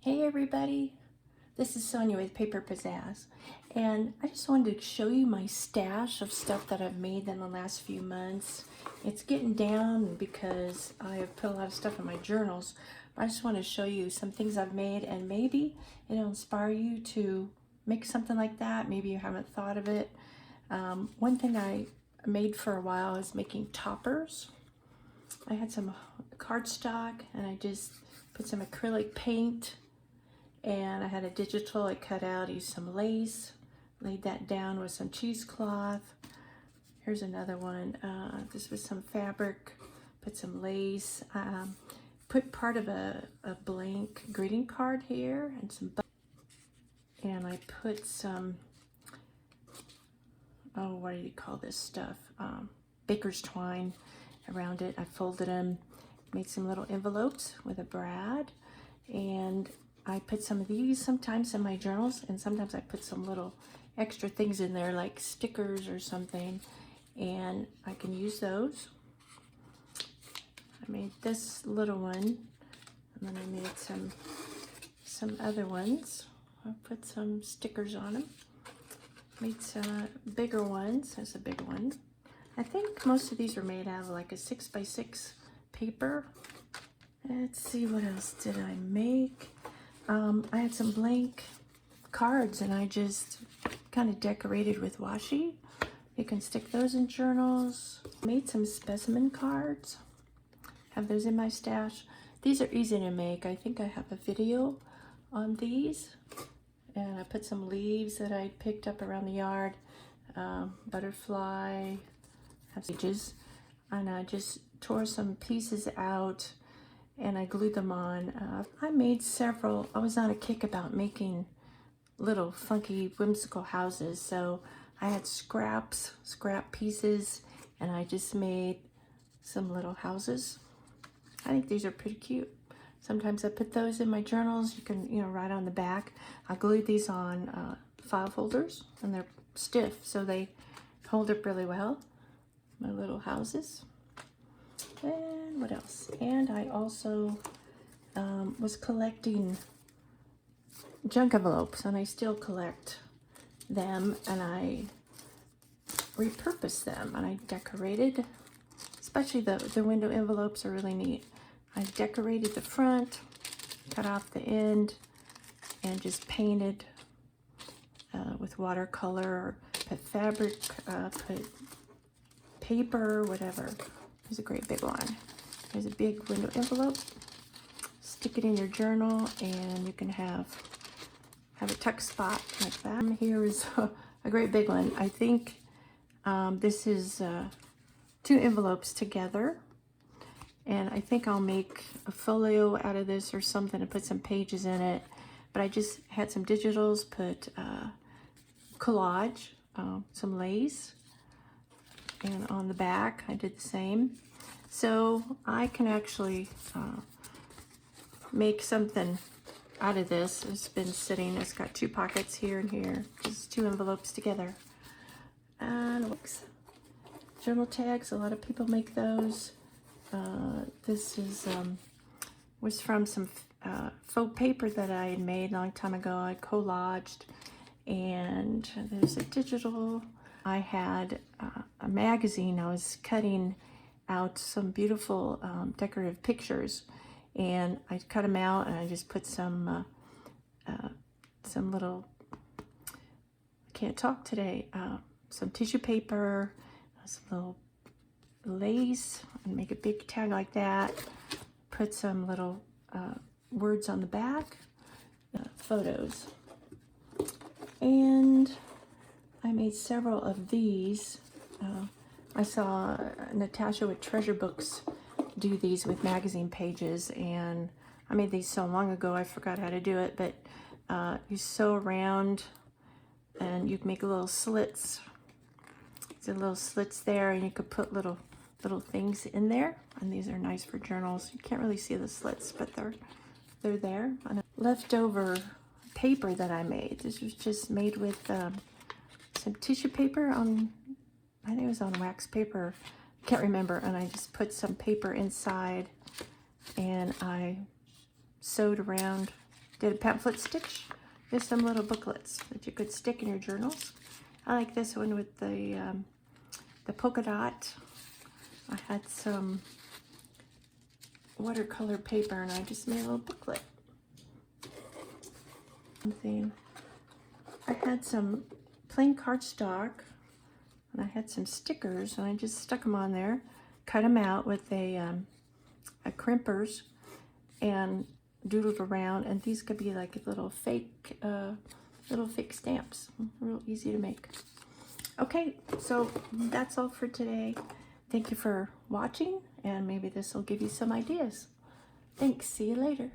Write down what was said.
Hey everybody, this is Sonia with Paper Pizzazz, and I just wanted to show you my stash of stuff that I've made in the last few months. It's getting down because I have put a lot of stuff in my journals. I just want to show you some things I've made, and maybe it'll inspire you to make something like that. Maybe you haven't thought of it. One thing I made for a while is making toppers. I had some cardstock and I just put some acrylic paint, and I had a digital I cut out, used some lace, laid that down with some cheesecloth. Here's another one. This was some fabric, put some lace, put part of a blank greeting card here, and some, and I put some, oh, what do you call this stuff? Baker's twine around it. I folded them, made some little envelopes with a brad, and I put some of these sometimes in my journals, and sometimes I put some little extra things in there like stickers or something, and I can use those. I made this little one, and then I made some other ones. I put some stickers on them. Made some bigger ones. That's a big one. I think most of these were made out of like a 6x6 paper. Let's see, what else did I make? I had some blank cards and I just kind of decorated with washi. You can stick those in journals. Made some specimen cards. Have those in my stash. These are easy to make. I think I have a video on these. And I put some leaves that I picked up around the yard. Butterfly, pages. And I just tore some pieces out and I glued them on. I made several. I was on a kick about making little funky whimsical houses, so I had scrap pieces, and I just made some little houses. I think these are pretty cute. Sometimes I put those in my journals. You can, write on the back. I glued these on file folders, and they're stiff, so they hold up really well. My little houses. And what else? And I also was collecting junk envelopes, and I still collect them, and I repurpose them, and I decorated, especially the window envelopes are really neat. I decorated the front, cut off the end, and just painted with watercolor, or put fabric, put paper, whatever. Here's a great big one. Here's a big window envelope. Stick it in your journal, and you can have a tuck spot like that. Here is a great big one. I think this is 2 envelopes together, and I think I'll make a folio out of this or something and put some pages in it. But I just had some digitals, put collage, some lace, and on the back I did the same. So I can actually make something out of this. It's been sitting, it's got 2 pockets here and here, just 2 envelopes together. And looks, journal tags, a lot of people make those. This is was from some faux paper that I had made a long time ago. I collaged, and there's a digital. I had a magazine. I was cutting out some beautiful decorative pictures, and I cut them out, and I just put some little, I can't talk today, some tissue paper, some little lace, and make a big tag like that. Put some little words on the back, photos. And I made several of these. I saw Natasha with Treasure Books do these with magazine pages, and I made these so long ago I forgot how to do it, but you sew around and you can make little slits. There's little slits there, and you could put little things in there, and these are nice for journals. You can't really see the slits, but they're there. And leftover paper that I made. This was just made with some tissue paper on, I think it was on wax paper, can't remember, and I just put some paper inside, and I sewed around did a pamphlet stitch. There's some little booklets that you could stick in your journals. I like this one with the polka dot. I had some watercolor paper and I just made a little booklet. Something. I had some plain cardstock and I had some stickers and I just stuck them on there, cut them out with a crimpers and doodled around, and these could be like little fake stamps. Real easy to make. Okay, so that's all for today. Thank you for watching, and maybe this will give you some ideas. Thanks. See you later.